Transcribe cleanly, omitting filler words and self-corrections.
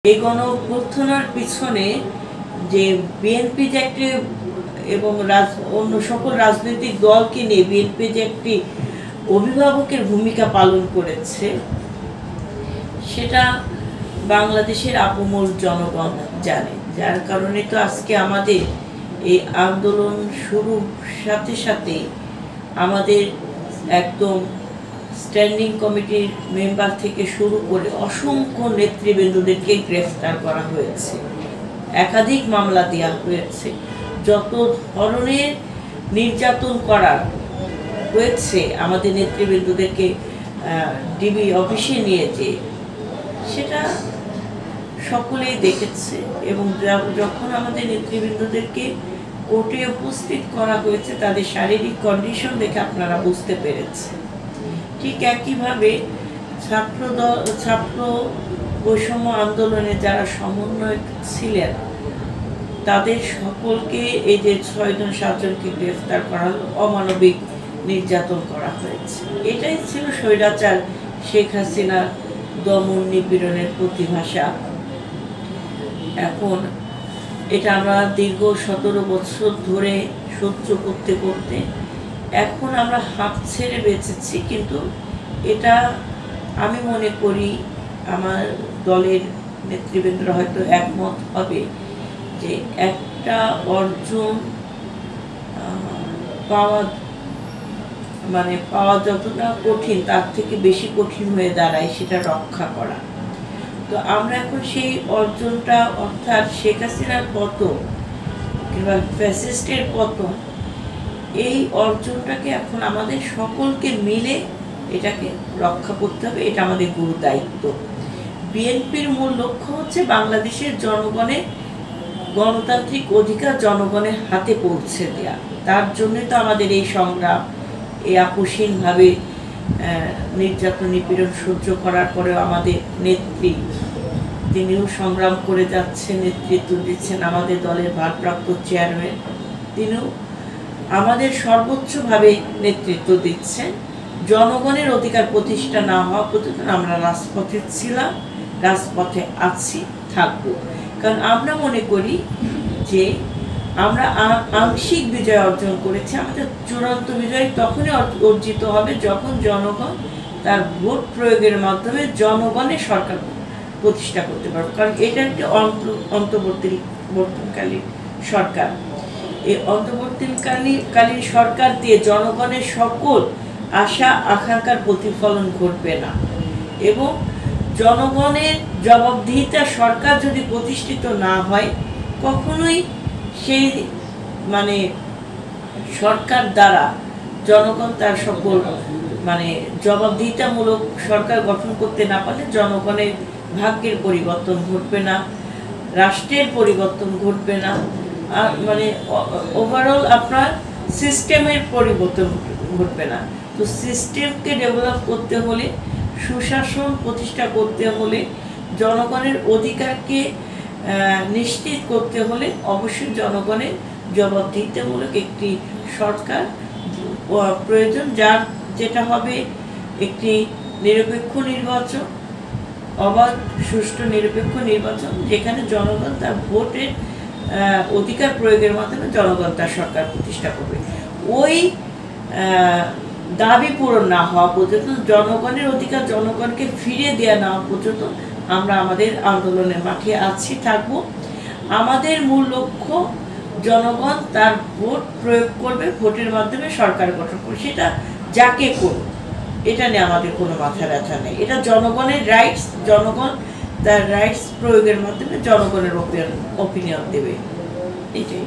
এই গণঅভ্যুত্থানের পিছনে যে বিএনপি যে একটি এবং অন্য সকল রাজনৈতিক দলকে নিয়ে বিএনপি যে একটি অভিভাবকের ভূমিকা পালন করেছে সেটা বাংলাদেশের আপামর জনগণ জানে। যার কারণে তো আজকে আমাদের এই আন্দোলন শুরুর সাথে সাথে আমাদের একদম স্ট্যান্ডিং কমিটির মেম্বার থেকে শুরু করে অসংখ্য নেতৃবৃন্দদেরকে গ্রেফতার করা হয়েছে, একাধিক মামলা দেওয়া হয়েছে। যত ধরনের নির্যাতন করা হয়েছে আমাদের নেতৃবৃন্দদেরকে ডিবি অফিসে নিয়ে যে সেটা সকলেই দেখেছে। এবং যখন আমাদের নেতৃবৃন্দদেরকে কোর্টে উপস্থিত করা হয়েছে তাদের শারীরিক কন্ডিশন দেখে আপনারা বুঝতে পেরেছেন। ঠিক একইভাবে ছাত্র বৈষম্য আন্দোলনে যারা সমন্বয়ক ছিলেন তাদের সকলকে এই যে 6 জন 7 জনকে গ্রেফতার করা হলো, অমানবিক নির্যাতন করা হয়েছে। এটাই ছিল স্বৈরাচার শেখ হাসিনার দমন নিপীড়নের প্রতিভাষা। এখন এটা আমরা দীর্ঘ 17 বছর ধরে সহ্য করতে করতে এখন আমরা হাঁপ ছেড়ে বেঁচেছি। কিন্তু এটা আমি মনে করি আমার দলের নেতৃবৃন্দরা হয়তো একমত হবে যে একটা অর্জন পাওয়া যতটা কঠিন তার থেকে বেশি কঠিন হয়ে দাঁড়ায় সেটা রক্ষা করা। তো আমরা এখন সেই অর্জনটা অর্থাৎ শেখ হাসিনার পতন কিংবা ফ্যাসিস্টের পতন, এই অর্জনটাকে এখন আমাদের সকলকে মিলে এটাকে রক্ষা করতে হবে। এটা আমাদের গুরু দায়িত্ব। বিএনপির মূল লক্ষ্য হচ্ছে বাংলাদেশের জনগণের গণতান্ত্রিক অধিকার জনগণের হাতে পৌঁছে দেওয়া। তার জন্যই তো আমাদের এই সংগ্রাম। এই আপোষহীনভাবে নির্যাতন নিপীড়ন সহ্য করার পরেও আমাদের নেত্রী তিনিও সংগ্রাম করে যাচ্ছেন, নেতৃত্ব দিচ্ছেন। আমাদের দলের ভারপ্রাপ্ত চেয়ারম্যান তিনিও আমাদের সর্বোচ্চভাবে নেতৃত্ব দিচ্ছেন। জনগণের অধিকার প্রতিষ্ঠা না হওয়া পর্যন্ত আমরা রাজপথে ছিলাম, রাজপথে আছি, থাকব। কারণ আমরা মনে করি যে আমরা আংশিক বিজয় অর্জন করেছি। আমাদের চূড়ান্ত বিজয় তখনই অর্জিত হবে যখন জনগণ তার ভোট প্রয়োগের মাধ্যমে জনগণের সরকার প্রতিষ্ঠা করতে পারবে। কারণ এটা একটি অন্তর্বর্তীকালীন সরকার। এই অন্তর্বর্তীকালীন সরকার দিয়ে জনগণের সকল আশা আকাঙ্ক্ষার প্রতিফলন ঘটবে না। এবং জনগণের জবাবদিহিতা সরকার যদি প্রতিষ্ঠিত না হয় কখনোই সেই সরকার দ্বারা জনগণ তার সকল জবাবদিহিতামূলক সরকার গঠন করতে না পারলে জনগণের ভাগ্যের পরিবর্তন ঘটবে না, রাষ্ট্রের পরিবর্তন ঘটবে না, ওভারঅল আপনার সিস্টেমের পরিবর্তন ঘটবে না। তো সিস্টেমকে ডেভেলপ করতে হলে, সুশাসন প্রতিষ্ঠা করতে হলে, জনগণের অধিকারকে নিশ্চিত করতে হলে অবশ্যই জনগণের জবাবদিহিতামূলক একটি সরকার প্রয়োজন, যেটা হবে একটি নিরপেক্ষ নির্বাচন, অবাধ সুষ্ঠু নিরপেক্ষ নির্বাচন, যেখানে জনগণ তার ভোটের অধিকার প্রয়োগের মাধ্যমে জনগণ তার সরকার প্রতিষ্ঠা করবে। ওই দাবি পূরণ না হওয়া পর্যন্ত, জনগণের অধিকার জনগণকে ফিরিয়ে দেওয়া না হওয়া পর্যন্ত আমরা আমাদের আন্দোলনের মাঠে আছি, থাকবো। আমাদের মূল লক্ষ্য জনগণ তার ভোট প্রয়োগ করবে, ভোটের মাধ্যমে সরকার গঠন করবে। সেটা যাকে করুক, এটা নিয়ে আমাদের কোনো মাথা ব্যথা নেই। এটা জনগণের রাইটস, জনগণ তার রাইটস প্রয়োগের মাধ্যমে জনগণের ওপিনিয়ন দেবে, এটাই।